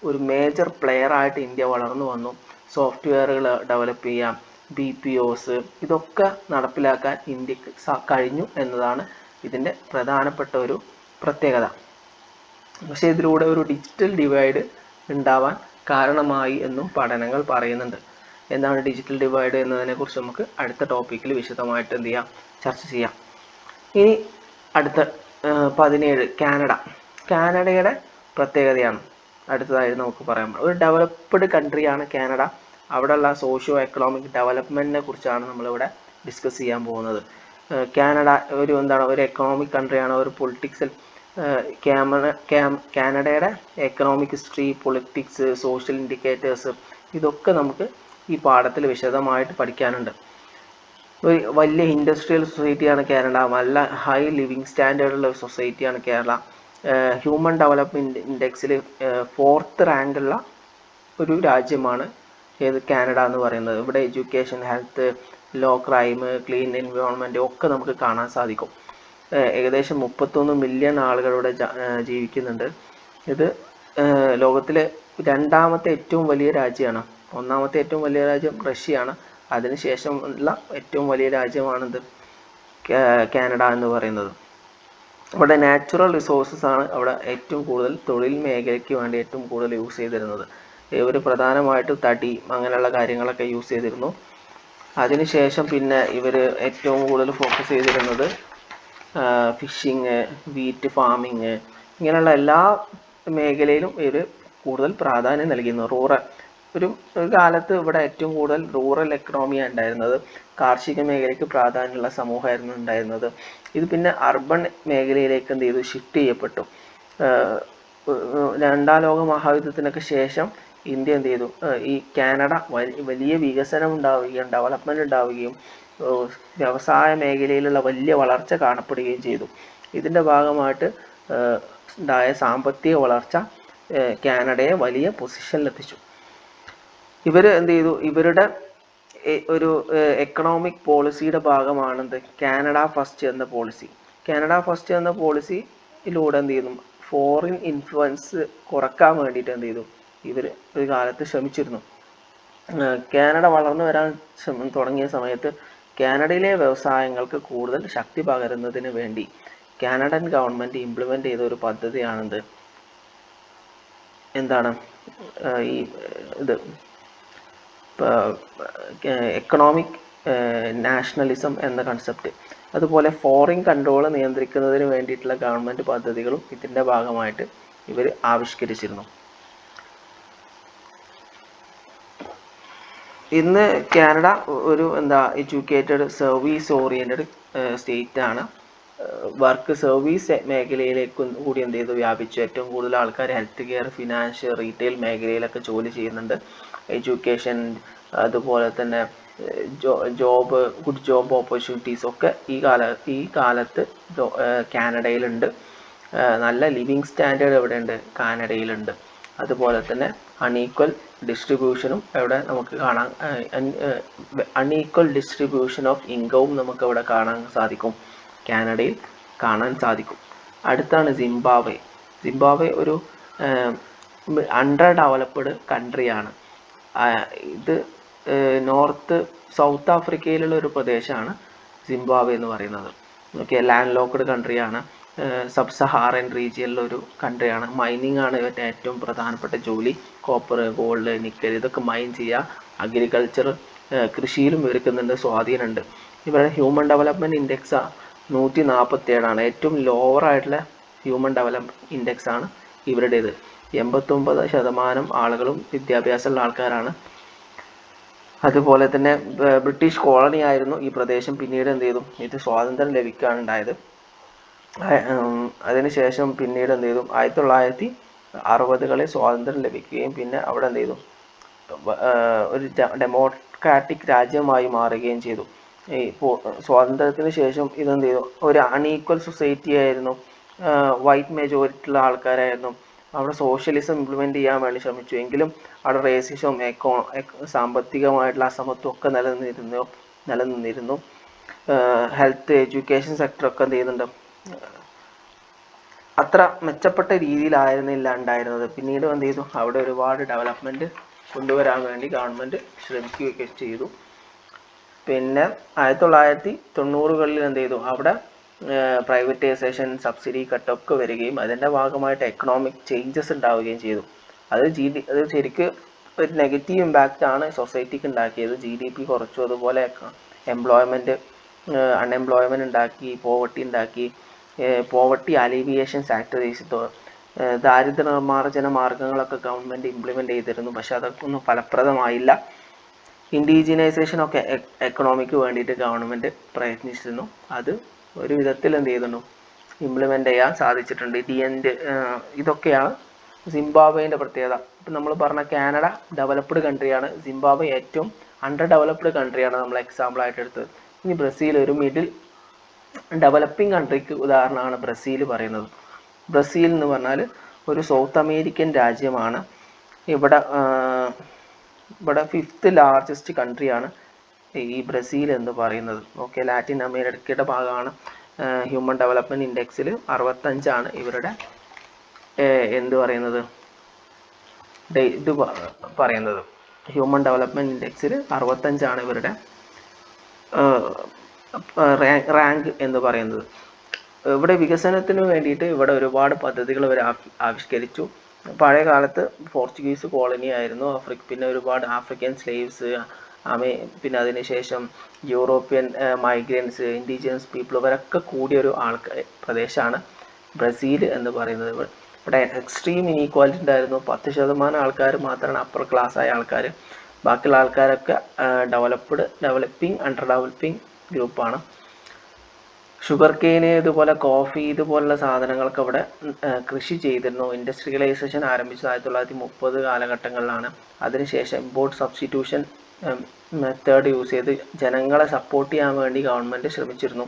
ഒരു മേജർ പ്ലെയർ ആയിട്ട് ഇന്ത്യ വളർന്നു വന്നു. സോഫ്റ്റ്വെയറുകൾ ഡെവലപ്പ് ചെയ്യാം, BPOs, ഇതൊക്കെ നടപ്പിലാക്കാൻ ഇന്ത്യക്ക് കഴിഞ്ഞു എന്നതാണ് ഇതിൻ്റെ പ്രധാനപ്പെട്ട ഒരു പ്രത്യേകത. പക്ഷേ ഇതിലൂടെ ഒരു ഡിജിറ്റൽ ഡിവൈഡ് ഉണ്ടാവാൻ കാരണമായി എന്നും പഠനങ്ങൾ പറയുന്നുണ്ട്. എന്താണ് ഡിജിറ്റൽ ഡിവൈഡ് എന്നതിനെക്കുറിച്ച് നമുക്ക് അടുത്ത ടോപ്പിക്കിൽ വിശദമായിട്ട് എന്ത് ചെയ്യാം, ചർച്ച ചെയ്യാം. ഇനി അടുത്ത 17 കാനഡയുടെ പ്രത്യേകതയാണ് അടുത്തതായി നമുക്ക് പറയാൻ. ഒരു ഡെവലപ്ഡ് കൺട്രിയാണ് കാനഡ. അവിടെയുള്ള സോഷ്യോ എക്കണോമിക് ഡെവലപ്മെൻറ്റിനെ കുറിച്ചാണ് നമ്മളിവിടെ ഡിസ്കസ് ചെയ്യാൻ പോകുന്നത്. കാനഡ ഒരു എക്കണോമിക് കൺട്രിയാണ്. ഒരു പൊളിറ്റിക്സൽ കാനഡയുടെ economic history, politics, social indicators, ഇതൊക്കെ നമുക്ക് ഈ പാഠത്തിൽ വിശദമായിട്ട് പഠിക്കാനുണ്ട്. ഒരു വലിയ ഇൻഡസ്ട്രിയൽ സൊസൈറ്റിയാണ് കാനഡ. നല്ല ഹൈ ലിവിങ് സ്റ്റാൻഡേർഡുള്ള സൊസൈറ്റിയാണ് കേരള. ഹ്യൂമൻ ഡെവലപ്മെൻറ്റ് ഇൻഡെക്സിൽ 4th റാങ്കുള്ള ഒരു രാജ്യമാണ് കാനഡ എന്ന് പറയുന്നത്. ഇവിടെ education, health, low crime, clean environment ഒക്കെ നമുക്ക് കാണാൻ സാധിക്കും. ഏകദേശം 31 മില്യൺ ആളുകൾ ഇവിടെ ജീവിക്കുന്നുണ്ട്. ഇത് ലോകത്തിലെ 2ാമത്തെ ഏറ്റവും വലിയ രാജ്യമാണ്. 1ാമത്തെ ഏറ്റവും വലിയ രാജ്യം റഷ്യയാണ്. അതിനുശേഷമുള്ള ഏറ്റവും വലിയ രാജ്യമാണിത് കാനഡ എന്ന് പറയുന്നത്. ഇവിടെ നാച്ചുറൽ റിസോഴ്സസ് ആണ് അവിടെ ഏറ്റവും കൂടുതൽ തൊഴിൽ മേഖലയ്ക്ക് വേണ്ടി ഏറ്റവും കൂടുതൽ യൂസ് ചെയ്തിരുന്നത്. ഇവർ പ്രധാനമായിട്ടും തടി അങ്ങനെയുള്ള കാര്യങ്ങളൊക്കെ യൂസ് ചെയ്തിരുന്നു. അതിനുശേഷം പിന്നെ ഇവർ ഏറ്റവും കൂടുതൽ ഫോക്കസ് ചെയ്തിരുന്നത് ഫിഷിങ്, വീറ്റ് ഫാമിങ്, ഇങ്ങനെയുള്ള എല്ലാ മേഖലയിലും ഇവർ കൂടുതൽ പ്രാധാന്യം നൽകിയിരുന്നു. ഒരു കാലത്ത് ഇവിടെ ഏറ്റവും കൂടുതൽ റൂറൽ എക്കണോമിയാണ് ഉണ്ടായിരുന്നത്. കാർഷിക മേഖലയ്ക്ക് പ്രാധാന്യമുള്ള സമൂഹമായിരുന്നു ഉണ്ടായിരുന്നത്. ഇത് പിന്നെ അർബൺ മേഖലയിലേക്ക് എന്ത് ചെയ്തു, ഷിഫ്റ്റ് ചെയ്യപ്പെട്ടു. 2ാം ലോക മഹായുദ്ധത്തിനൊക്കെ ശേഷം ഇന്ത്യ എന്ത് ചെയ്തു, ഈ കാനഡ വലിയ വികസനം ഉണ്ടാവുകയും ഡെവലപ്മെൻറ്റ് ഉണ്ടാവുകയും വ്യവസായ മേഖലയിലുള്ള വലിയ വളർച്ച കാണപ്പെടുകയും ചെയ്തു. ഇതിൻ്റെ ഭാഗമായിട്ട് ഉണ്ടായ സാമ്പത്തിക വളർച്ച കാനഡയെ വലിയ പൊസിഷനിലെത്തിച്ചു. ഇവർ എന്ത് ചെയ്തു, ഇവരുടെ ഒരു എക്കണോമിക് പോളിസിയുടെ ഭാഗമാണെന്ത്, കാനഡ ഫസ്റ്റ് എന്ന പോളിസി. കാനഡ ഫസ്റ്റ് എന്ന പോളിസിയിലൂടെ എന്ത് ചെയ്തു, ഫോറിൻ ഇൻഫ്ലുവൻസ് കുറക്കാൻ വേണ്ടിയിട്ട് എന്ത് ചെയ്തു, ഇവർ ഒരു കാലത്ത് ശ്രമിച്ചിരുന്നു. കാനഡ വളർന്നു വരാൻ തുടങ്ങിയ സമയത്ത് കാനഡയിലെ വ്യവസായങ്ങൾക്ക് കൂടുതൽ ശക്തി പകരുന്നതിന് വേണ്ടി കാനഡൻ ഗവൺമെൻറ് ഇംപ്ലിമെൻ്റ് ചെയ്ത ഒരു പദ്ധതിയാണെന്ത്, എന്താണ് ഈ ഇത് എക്കണോമിക് നാഷണലിസം എന്ന കൺസെപ്റ്റ്. അതുപോലെ ഫോറിൻ കൺട്രോൾ നിയന്ത്രിക്കുന്നതിന് വേണ്ടിയിട്ടുള്ള ഗവൺമെൻറ് പദ്ധതികളും ഇതിൻ്റെ ഭാഗമായിട്ട് ഇവർ ആവിഷ്കരിച്ചിരുന്നു. ഇന്ന് കാനഡ ഒരു എഡ്യൂക്കേറ്റഡ് സർവീസ് ഓറിയൻറ്റഡ് സ്റ്റേറ്റ് ആണ്. വർക്ക് സർവീസ് മേഖലയിലേക്ക് കൂടി എന്ത് ചെയ്തു, വ്യാപിച്ചു. ഏറ്റവും കൂടുതൽ ആൾക്കാർ ഹെൽത്ത് കെയർ, ഫിനാൻസ്, റീറ്റെയിൽ മേഖലയിലൊക്കെ ജോലി ചെയ്യുന്നുണ്ട്. എഡ്യൂക്കേഷൻ, അതുപോലെ തന്നെ ഗുഡ് ജോബ് ഓപ്പർച്യൂണിറ്റീസ് ഒക്കെ ഈ കാലത്ത് കാനഡയിലുണ്ട്. നല്ല ലിവിങ് സ്റ്റാൻഡേർഡ് എവിടെയുണ്ട്, കാനഡയിലുണ്ട്. അതുപോലെ തന്നെ അൺഈക്വൽ ഡിസ്ട്രിബ്യൂഷനും ഇവിടെ നമുക്ക് കാണാൻ, അൺഈക്വൽ ഡിസ്ട്രിബ്യൂഷൻ ഓഫ് ഇൻകവും നമുക്ക് ഇവിടെ കാണാൻ സാധിക്കും, കാനഡയിൽ കാണാൻ സാധിക്കും. അടുത്താണ് സിംബാബ്വെ. സിംബാബ്വെ ഒരു അണ്ടർ ഡെവലപ്ഡ് കൺട്രിയാണ്. ഇത് സൗത്ത് ആഫ്രിക്കയിലുള്ള ഒരു പ്രദേശമാണ് സിംബാബ്വെ എന്ന് പറയുന്നത്. ലാൻഡ് ലോക്ക്ഡ് കൺട്രിയാണ്. സബ് സഹാറൻ റീജിയനിലെ ഒരു കൺട്രിയാണ്. മൈനിങ് ആണ് ഇവരുടെ ഏറ്റവും പ്രധാനപ്പെട്ട ജോലി. കോപ്പർ, ഗോൾഡ്, നിക്കൽ ഇതൊക്കെ മൈൻ ചെയ്യുക. അഗ്രികൾച്ചർ, കൃഷിയിലും ഇവർക്കുന്നുണ്ട്, സ്വാധീനമുണ്ട്. ഇവരുടെ ഹ്യൂമൻ ഡെവലപ്മെൻറ്റ് ഇൻഡെക്സ് 147 ഏറ്റവും ലോവർ ആയിട്ടുള്ള ഹ്യൂമൻ ഡെവലപ്മെൻറ്റ് ഇൻഡെക്സ് ആണ് ഇവരുടേത്. 89% ആളുകളും വിദ്യാഭ്യാസമുള്ള ആൾക്കാരാണ്. അതുപോലെ തന്നെ ബ്രിട്ടീഷ് കോളനി ആയിരുന്നു ഈ പ്രദേശം. പിന്നീട് എന്ത് ചെയ്തു, ഇത് സ്വാതന്ത്ര്യം ലഭിക്കുകയാണ് ഉണ്ടായത്. അതിനുശേഷം പിന്നീട് എന്ത് ചെയ്തു, 1960കളിൽ സ്വാതന്ത്ര്യം ലഭിക്കുകയും പിന്നെ അവിടെ എന്ത് ചെയ്തു, ഒരു ഡെമോക്രാറ്റിക് രാജ്യമായി മാറുകയും ചെയ്തു. ഈ സ്വാതന്ത്ര്യത്തിന് ശേഷം ഇതെന്ത് ചെയ്തു, ഒരു അൺഈക്വൽ സൊസൈറ്റി ആയിരുന്നു. വൈറ്റ് മെജോറിറ്റി ഉള്ള ആൾക്കാരായിരുന്നു. അവിടെ സോഷ്യലിസം ഇംപ്ലിമെന്റ് ചെയ്യാൻ വേണ്ടി ശ്രമിച്ചു. എങ്കിലും അവിടെ റേസിസം, സാമ്പത്തികമായിട്ടുള്ള അസമത്വം ഒക്കെ നിലനിന്നിരുന്നു. ഹെൽത്ത്, എഡ്യൂക്കേഷൻ സെക്ടറൊക്കെ എന്ത് ചെയ്യുന്നുണ്ട്, അത്ര മെച്ചപ്പെട്ട രീതിയിലായിരുന്നില്ല ഉണ്ടായിരുന്നത്. പിന്നീട് എന്ത് ചെയ്തു, അവിടെ ഒരുപാട് ഡെവലപ്മെന്റ് കൊണ്ടുവരാൻ വേണ്ടി ഗവൺമെന്റ് ശ്രമിക്കുകയൊക്കെ ചെയ്തു. പിന്നെ 1990കളിൽ എന്ത് ചെയ്തു, അവിടെ പ്രൈവറ്റൈസേഷൻ, സബ്സിഡി കട്ടൊക്കെ വരികയും അതിൻ്റെ ഭാഗമായിട്ട് എക്കണോമിക് ചേഞ്ചസ് ഉണ്ടാവുകയും ചെയ്തു. അത് ശരിക്ക് ഒരു നെഗറ്റീവ് ഇമ്പാക്റ്റ് ആണ് സൊസൈറ്റിക്ക് ഉണ്ടാക്കിയത്. GDP കുറച്ചു, അതുപോലെ അൺഎംപ്ലോയ്മെന്റ് ഉണ്ടാക്കി, പോവർട്ടി ഉണ്ടാക്കി. പോവർട്ടി അലീവിയേഷൻ സ്ട്രാറ്റജീസ്, ദാരിദ്ര്യ നിർമ്മാർജ്ജന മാർഗങ്ങളൊക്കെ ഗവൺമെന്റ് ഇംപ്ലിമെന്റ് ചെയ്തിരുന്നു. പക്ഷെ അതൊക്കെ ഒന്നും ഫലപ്രദമായില്ല. ഇൻഡിജിനൈസേഷൻ ഒക്കെ എക്കണോമിക്ക് വേണ്ടിയിട്ട് ഗവൺമെന്റ് പ്രയത്നിച്ചിരുന്നു. അത് ഒരു വിധത്തിൽ എന്ത് ചെയ്യുന്നു, ഇംപ്ലിമെന്റ് ചെയ്യാൻ സാധിച്ചിട്ടുണ്ട്. ഇതൊക്കെയാണ് സിംബാബ്വേന്റെ പ്രത്യേകത. ഇപ്പം നമ്മൾ പറഞ്ഞ കാനഡ ഡെവലപ്ഡ് കൺട്രിയാണ്, സിംബാബ്വെ ഏറ്റവും അണ്ടർ ഡെവലപ്ഡ് കൺട്രിയാണ് നമ്മൾ എക്സാമ്പിൾ ആയിട്ട് എടുത്തത്. ഇനി ബ്രസീൽ ഒരു മിഡിൽ ഡെവലപ്പിംഗ് കൺട്രിക്ക് ഉദാഹരണമാണ് ബ്രസീൽ പറയുന്നത്. ബ്രസീൽ എന്ന് പറഞ്ഞാൽ ഒരു സൗത്ത് അമേരിക്കൻ രാജ്യമാണ്. ഇവിടെ 5th ലാർജസ്റ്റ് കൺട്രിയാണ് ഈ ബ്രസീൽ എന്ന് പറയുന്നത്. ഓക്കെ, ലാറ്റിൻ അമേരിക്കയുടെ ഭാഗമാണ്. ഹ്യൂമൻ ഡെവലപ്മെന്റ് ഇൻഡെക്സിൽ 65 ഇവരുടെ എന്ത് പറയുന്നത്, ഇത് പറയുന്നത്. ഹ്യൂമൻ ഡെവലപ്മെന്റ് ഇൻഡെക്സിൽ 65 ഇവരുടെ റാങ്ക് എന്ന് പറയുന്നത്. ഇവിടെ വികസനത്തിന് വേണ്ടിയിട്ട് ഇവിടെ ഒരുപാട് പദ്ധതികൾ ഇവർ ആവിഷ്കരിച്ചു. പഴയ കാലത്ത് പോർച്ചുഗീസ് കോളനി ആയിരുന്നു പിന്നെ ഒരുപാട് ആഫ്രിക്കൻ സ്ലേവ്സ്, പിന്നെ അതിനുശേഷം യൂറോപ്യൻ മൈഗ്രൻസ്, ഇൻഡിജിനസ് പീപ്പിൾ, ഇവരൊക്കെ കൂടിയൊരു പ്രദേശമാണ് ബ്രസീൽ എന്ന് പറയുന്നത്. ഇവിടെ എക്സ്ട്രീം ഇനീക്വാലിറ്റി ഉണ്ടായിരുന്നു. 10% ആൾക്കാർ മാത്രമാണ് അപ്പർ ക്ലാസ് ആയ ആൾക്കാർ. ബാക്കിയുള്ള ആൾക്കാരൊക്കെ ഡെവലപ്പിംഗ്, അണ്ടർ ഡെവലപ്പിംഗ് ഗ്രൂപ്പാണ്. ഷുഗർ കെയിന്, ഇതുപോലെ കോഫി, ഇതുപോലുള്ള സാധനങ്ങളൊക്കെ ഇവിടെ കൃഷി ചെയ്തിരുന്നു. ഇൻഡസ്ട്രിയലൈസേഷൻ ആരംഭിച്ചത് 1930 കാലഘട്ടങ്ങളിലാണ്. അതിനുശേഷം ഇമ്പോർട്ട് സബ്സ്റ്റിറ്റ്യൂഷൻ മെത്തേഡ് യൂസ് ചെയ്ത് ജനങ്ങളെ സപ്പോർട്ട് ചെയ്യാൻ വേണ്ടി ഗവൺമെന്റ് ശ്രമിച്ചിരുന്നു.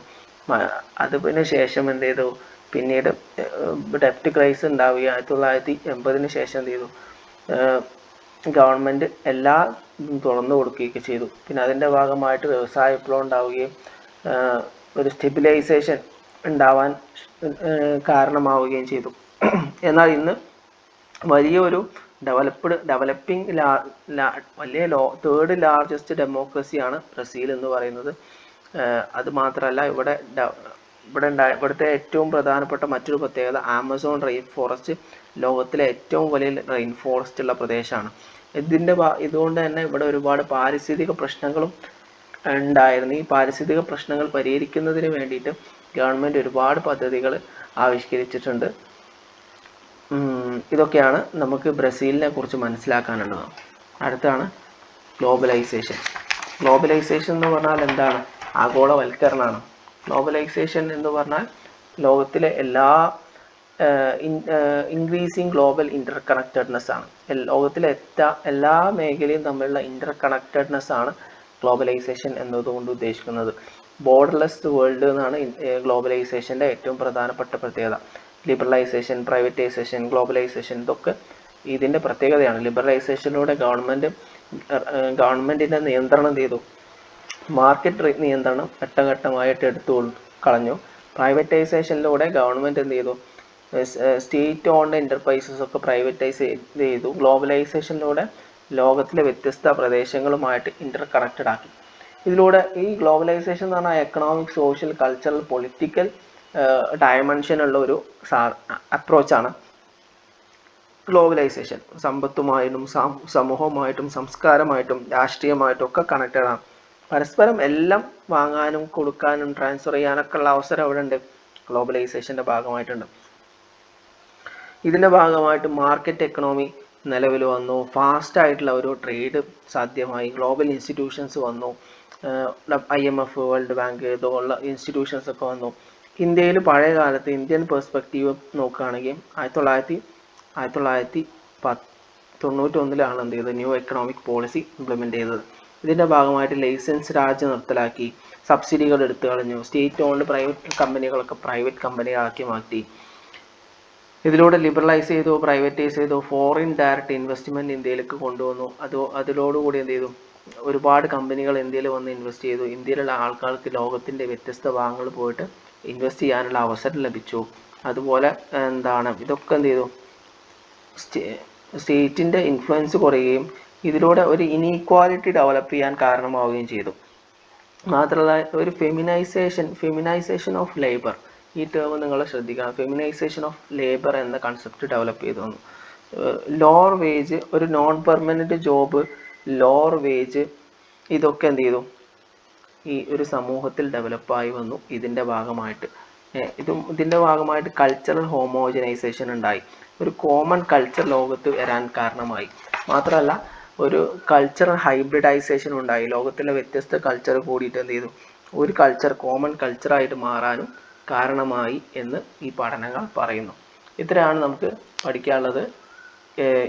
അതിന് ശേഷം എന്ത് ചെയ്തു, പിന്നീട് ഡെപ്റ്റ് ക്രൈസിസ് ഉണ്ടാവുകയും 1980 ശേഷം എന്ത് ചെയ്തു, ഗവൺമെന്റ് എല്ലാ തുറന്നു കൊടുക്കുകയൊക്കെ ചെയ്തു. പിന്നെ അതിൻ്റെ ഭാഗമായിട്ട് വ്യവസായ വിപ്ലവം ഉണ്ടാവുകയും ഒരു സ്റ്റെബിലൈസേഷൻ ഉണ്ടാവാൻ കാരണമാവുകയും ചെയ്തു. എന്നാൽ ഇന്ന് വലിയൊരു ഡെവലപ്പിംഗ് വലിയ 3rd ലാർജസ്റ്റ് ഡെമോക്രസിയാണ് ബ്രസീൽ എന്ന് പറയുന്നത്. അത് മാത്രമല്ല ഇവിടുത്തെ ഏറ്റവും പ്രധാനപ്പെട്ട മറ്റൊരു പ്രത്യേകത, ആമസോൺ റെയിൻ ഫോറസ്റ്റ് ലോകത്തിലെ ഏറ്റവും വലിയ റെയിൻ ഫോറസ്റ്റ് ഉള്ള പ്രദേശമാണ്. ഇതുകൊണ്ട് തന്നെ ഇവിടെ ഒരുപാട് പാരിസ്ഥിതിക പ്രശ്നങ്ങളും ഉണ്ടായിരുന്നു. ഈ പാരിസ്ഥിതിക പ്രശ്നങ്ങൾ പരിഹരിക്കുന്നതിന് വേണ്ടിയിട്ട് ഗവൺമെന്റ് ഒരുപാട് പദ്ധതികൾ ആവിഷ്കരിച്ചിട്ടുണ്ട്. ഇതൊക്കെയാണ് നമുക്ക് ബ്രസീലിനെ കുറിച്ച് മനസ്സിലാക്കാനുള്ളത്. അടുത്താണ് ഗ്ലോബലൈസേഷൻ. ഗ്ലോബലൈസേഷൻ എന്ന് പറഞ്ഞാൽ എന്താണ്? ആഗോളവൽക്കരണമാണ്. ഗ്ലോബലൈസേഷൻ എന്ന് പറഞ്ഞാൽ ലോകത്തിലെ ഇൻക്രീസിങ് ഗ്ലോബൽ ഇന്റർകണക്റ്റഡ്നെസ് ആണ്. ലോകത്തിലെ എല്ലാ മേഖലയും തമ്മിലുള്ള ഇന്റർകണക്റ്റഡ്നെസ് ആണ് ഗ്ലോബലൈസേഷൻ എന്നതുകൊണ്ട് ഉദ്ദേശിക്കുന്നത്. ബോർഡർലെസ് വേൾഡ് എന്നാണ് ഗ്ലോബലൈസേഷൻ്റെ ഏറ്റവും പ്രധാനപ്പെട്ട പ്രത്യേകത. ലിബറലൈസേഷൻ, പ്രൈവറ്റൈസേഷൻ, ഗ്ലോബലൈസേഷൻ, ഇതൊക്കെ ഇതിൻ്റെ പ്രത്യേകതയാണ്. ലിബറലൈസേഷനിലൂടെ ഗവൺമെന്റിന്റെ നിയന്ത്രണം ചെയ്തു, മാർക്കറ്റ് നിയന്ത്രണം ഘട്ടഘട്ടമായിട്ട് എടുത്തു കളഞ്ഞു. പ്രൈവറ്റൈസേഷനിലൂടെ ഗവൺമെന്റ് എന്ത് ചെയ്തു, സ്റ്റേറ്റ് ഓൺഡ് എന്റർപ്രൈസസ് ഒക്കെ പ്രൈവറ്റൈസ് ചെയ്തു. ഗ്ലോബലൈസേഷനിലൂടെ ലോകത്തിലെ വ്യത്യസ്ത പ്രദേശങ്ങളുമായിട്ട് ഇന്റർകണക്റ്റഡ് ആക്കി. ഇതിലൂടെ ഈ ഗ്ലോബലൈസേഷൻ എന്ന് പറഞ്ഞാൽ economic, social, cultural, political dimension ഉള്ള ഒരു അപ്രോച്ചാണ് ഗ്ലോബലൈസേഷൻ. സമ്പത്തുമായിട്ടും സമൂഹവുമായിട്ടും സംസ്കാരമായിട്ടും രാഷ്ട്രീയമായിട്ടും ഒക്കെ കണക്റ്റഡ് ആണ്. പരസ്പരം എല്ലാം വാങ്ങാനും കൊടുക്കാനും ട്രാൻസ്ഫർ ചെയ്യാനൊക്കെ ഉള്ള അവസരം അവിടെ ഉണ്ട്, ഗ്ലോബലൈസേഷന്റെ ഭാഗമായിട്ടുണ്ട്. ഇതിന്റെ ഭാഗമായിട്ട് മാർക്കറ്റ് എക്കണോമി നിലവിൽ വന്നു. ഫാസ്റ്റ് ആയിട്ടുള്ള ഒരു ട്രേഡ് സാധ്യമായി. ഗ്ലോബൽ ഇൻസ്റ്റിറ്റ്യൂഷൻസ് വന്നു. IMF, വേൾഡ് ബാങ്ക് ഇതുപോലുള്ള ഇൻസ്റ്റിറ്റ്യൂഷൻസ് ഒക്കെ വന്നു. ഇന്ത്യയിൽ പഴയ കാലത്ത് ഇന്ത്യൻ പെർസ്പെക്റ്റീവ് നോക്കുകയാണെങ്കിൽ 1991 എന്ത് ചെയ്തത്, ന്യൂ എക്കണോമിക് പോളിസി ഇംപ്ലിമെൻ്റ് ചെയ്തത്. ഇതിൻ്റെ ഭാഗമായിട്ട് ലൈസൻസ് രാജ് നിർത്തലാക്കി, സബ്സിഡികൾ എടുത്തു കളഞ്ഞു, സ്റ്റേറ്റ് ഓൺഡ് പ്രൈവറ്റ് കമ്പനികളൊക്കെ പ്രൈവറ്റ് കമ്പനികളാക്കി മാറ്റി. ഇതിലൂടെ ലിബറലൈസ് ചെയ്തു, പ്രൈവറ്റൈസ് ചെയ്തു, ഫോറിൻ ഡയറക്റ്റ് ഇൻവെസ്റ്റ്മെൻറ്റ് ഇന്ത്യയിലേക്ക് കൊണ്ടുവന്നു. അതിലോടുകൂടി എന്ത് ചെയ്തു, ഒരുപാട് കമ്പനികൾ ഇന്ത്യയിൽ വന്ന് ഇൻവെസ്റ്റ് ചെയ്തു. ഇന്ത്യയിലുള്ള ആൾക്കാർക്ക് ലോകത്തിൻ്റെ വ്യത്യസ്ത ഭാഗങ്ങളിൽ പോയിട്ട് ഇൻവെസ്റ്റ് ചെയ്യാനുള്ള അവസരം ലഭിച്ചു. അതുപോലെ ഇതൊക്കെ എന്ത് ചെയ്തു, സ്റ്റേറ്റിൻ്റെ ഇൻഫ്ലുവൻസ് കുറയുകയും ഇതിലൂടെ ഒരു ഇനീക്വാലിറ്റി ഡെവലപ്പ് ചെയ്യാൻ കാരണമാവുകയും ചെയ്തു. മാത്രമല്ല ഒരു ഫെമിനൈസേഷൻ ഓഫ് ലേബർ, ഈ ടേം നിങ്ങൾ ശ്രദ്ധിക്കണം. ഫെമിനൈസേഷൻ ഓഫ് ലേബർ എന്ന കൺസെപ്റ്റ് ഡെവലപ്പ് ചെയ്തു വന്നു. ലോവർ വേജ്, ഒരു non permanent job, lower wage, ഇതൊക്കെ എന്ത് ചെയ്തു, ഈ ഒരു സമൂഹത്തിൽ ഡെവലപ്പായി വന്നു. ഇതിൻ്റെ ഭാഗമായിട്ട് കൾച്ചറൽ ഹോമോജനൈസേഷൻ ഉണ്ടായി. ഒരു കോമൺ കൾച്ചർ ലോകത്ത് വരാൻ കാരണമായി. മാത്രമല്ല ഒരു കൾച്ചറൽ ഹൈബ്രിഡൈസേഷൻ ഉണ്ടായി. ലോകത്തിലെ വ്യത്യസ്ത കൾച്ചർ കൂടിയിട്ട് എന്ത് ചെയ്തു, ഒരു കൾച്ചർ കോമൺ കൾച്ചറായിട്ട് മാറാനും കാരണമായി എന്ന് ഈ പഠനങ്ങൾ പറയുന്നു. ഇത്രയാണ് നമുക്ക് പഠിക്കാനുള്ളത്.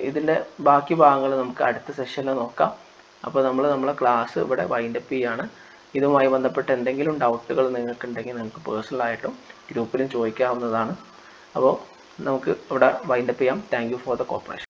ഇതിൻ്റെ ബാക്കി ഭാഗങ്ങൾ നമുക്ക് അടുത്ത സെഷനിൽ നോക്കാം. അപ്പോൾ നമ്മളെ ക്ലാസ് ഇവിടെ വൈൻഡപ്പ് ചെയ്യാണ്. ഇതുമായി ബന്ധപ്പെട്ട് എന്തെങ്കിലും ഡൗട്ടുകൾ നിങ്ങൾക്കുണ്ടെങ്കിൽ നിങ്ങൾക്ക് പേഴ്സണലായിട്ടും ഗ്രൂപ്പിലും ചോദിക്കാവുന്നതാണ്. അപ്പോൾ നമുക്ക് ഇവിടെ വൈൻഡപ്പ് ചെയ്യാം. Thank you for the corporation.